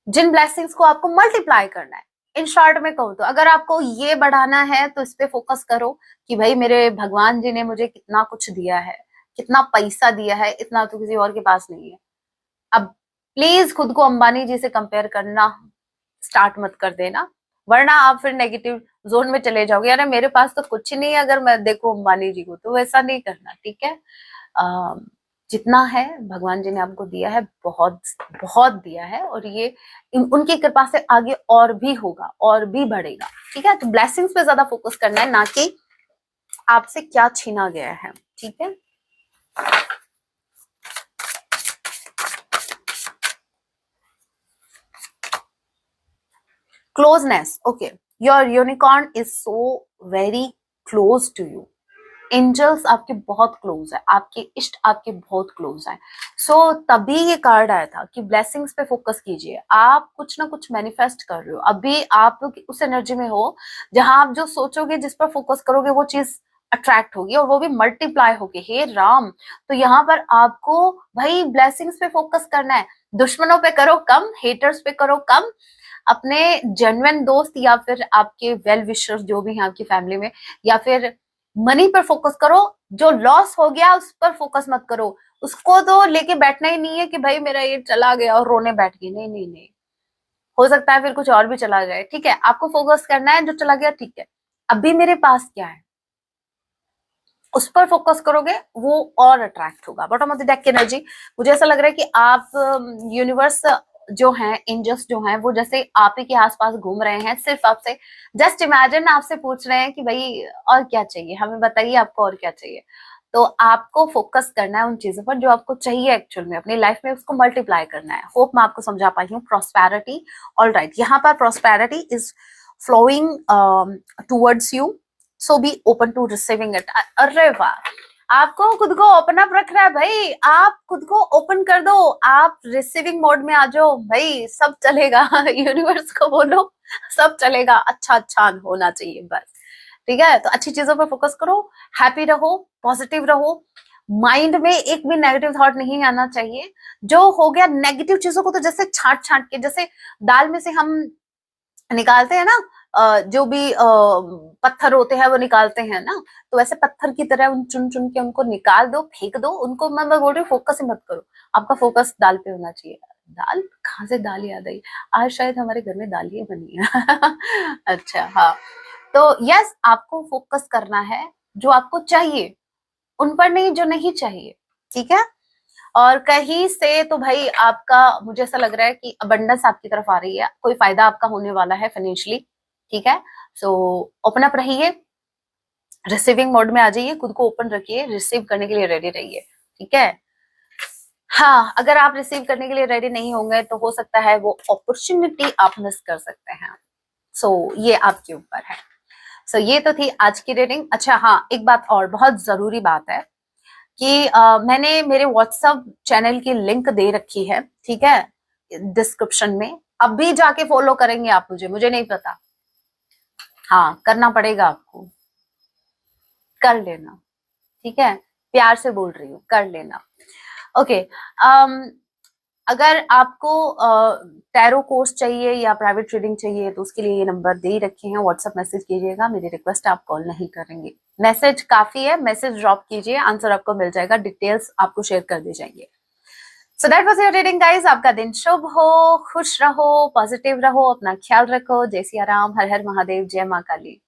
जिन ब्लेसिंग्स को आपको मल्टीप्लाई करना है। इन शॉर्ट में कहूँ तो अगर आपको ये बढ़ाना है तो इस पे फोकस करो कि भाई मेरे भगवान जी ने मुझे कितना कुछ दिया है, कितना पैसा दिया है, इतना तो किसी और के पास नहीं है। अब प्लीज खुद को अंबानी जी से कंपेयर करना स्टार्ट मत कर देना, वरना आप फिर नेगेटिव जोन में चले जाओगे, अरे मेरे पास तो कुछ नहीं है अगर मैं देखूं अंबानी जी को, तो वैसा नहीं करना, ठीक है। जितना है भगवान जी ने आपको दिया है, बहुत बहुत दिया है, और ये उनकी कृपा से आगे और भी होगा और भी बढ़ेगा, ठीक है। तो ब्लेसिंग्स पे ज्यादा फोकस करना है, ना कि आपसे क्या छीना गया है, ठीक है। Closeness, okay, your unicorn is so very close to you. Angels आपके बहुत क्लोज है, आपके इष्ट आपके बहुत क्लोज है। सो तभी ये कार्ड आया था कि ब्लेसिंग्स पे फोकस कीजिए, आप कुछ ना कुछ मैनिफेस्ट कर रहे हो, अभी आप उस एनर्जी में हो जहां आप जो सोचोगे, जिस पर फोकस करोगे, वो चीज अट्रैक्ट होगी और वो भी मल्टीप्लाई होगी। हे राम, तो यहाँ पर आपको भाई ब्लेसिंग्स पे फोकस करना है, दुश्मनों पे करो कम, हेटर्स पे करो कम, अपने जेन्युइन दोस्त या फिर आपके वेल विशर्स जो भी हैं आपकी फैमिली में, या फिर मनी पर फोकस करो। जो लॉस हो गया उस पर फोकस मत करो, उसको तो लेके बैठना ही नहीं है कि भाई मेरा ये चला गया और रोने बैठ गई, नहीं नहीं नहीं, हो सकता है फिर कुछ और भी चला जाए, ठीक है। आपको फोकस करना है जो चला गया, ठीक है, अभी मेरे पास क्या है उस पर फोकस करोगे, वो और अट्रैक्ट होगा। बॉटम ऑफ द डेक की एनर्जी, मुझे ऐसा लग रहा है कि आप यूनिवर्स जो हैं, एंजल्स जो हैं, वो जैसे आप ही के आसपास घूम रहे हैं, सिर्फ आपसे जस्ट इमेजिन आपसे पूछ रहे हैं कि भाई और क्या चाहिए, हमें बताइए आपको और क्या चाहिए। तो आपको फोकस करना है उन चीजों पर जो आपको चाहिए एक्चुअल में अपनी लाइफ में, उसको मल्टीप्लाई करना है। होप मैं आपको समझा पाई हूँ। प्रॉस्पेरिटी, ऑल राइट, यहाँ पर prosperity is flowing towards you, so be open to receiving it. अरे वाह, आपको खुद को ओपन अप रखना है भाई, आप खुद को ओपन कर दो, आप रिसीविंग मोड में आ जाओ भाई, सब चलेगा। यूनिवर्स को बोलो सब चलेगा, अच्छा अच्छा होना चाहिए बस, ठीक है। तो अच्छी चीजों पर फोकस करो, हैप्पी रहो, पॉजिटिव रहो, माइंड में एक भी नेगेटिव थॉट नहीं आना चाहिए। जो हो गया नेगेटिव चीजों को तो जैसे छांट छांट के, जैसे दाल में से हम निकालते हैं ना, जो भी पत्थर होते हैं वो निकालते हैं ना, तो वैसे पत्थर की तरह उन चुन चुन के उनको निकाल दो, फेंक दो उनको। मैं बोल रही हूँ फोकस ही मत करो, आपका फोकस दाल पे होना चाहिए। दाल, कहाँ से दाल याद आई, आज शायद हमारे घर में दाल ही बनी है। अच्छा हाँ, तो यस, आपको फोकस करना है जो आपको चाहिए, उन पर नहीं जो नहीं चाहिए, ठीक है। और कहीं से तो भाई आपका, मुझे ऐसा लग रहा है कि अबंडेंस आपकी तरफ आ रही है, कोई फायदा आपका होने वाला है फाइनेंशियली, ठीक है। सो ओपन अप रहिए, रिसीविंग मोड में आ जाइए, खुद को ओपन रखिए, रिसीव करने के लिए रेडी रहिए, ठीक है। हाँ, अगर आप रिसीव करने के लिए रेडी नहीं होंगे तो हो सकता है वो अपॉर्चुनिटी आप मिस कर सकते हैं। सो ये आपके ऊपर है। सो ये तो थी आज की रीडिंग। अच्छा हाँ, एक बात और बहुत जरूरी बात है कि मैंने मेरे व्हाट्सएप चैनल की लिंक दे रखी है, ठीक है, डिस्क्रिप्शन में। अभी जाके फॉलो करेंगे आप मुझे नहीं पता, हाँ करना पड़ेगा आपको, कर लेना, ठीक है, प्यार से बोल रही हूँ, कर लेना, ओके। अगर आपको टैरो कोर्स चाहिए या प्राइवेट रीडिंग चाहिए तो उसके लिए ये नंबर दे ही रखे हैं, व्हाट्सएप मैसेज कीजिएगा, मेरी रिक्वेस्ट आप कॉल नहीं करेंगे। मैसेज काफी है, मैसेज ड्रॉप कीजिए, आंसर आपको मिल जाएगा, डिटेल्स आपको शेयर कर दी जाएंगे। So that was your reading guys. आपका दिन शुभ हो, खुश रहो, पॉजिटिव रहो, अपना ख्याल रखो। जय सिया राम, हर हर महादेव, जय माँ काली।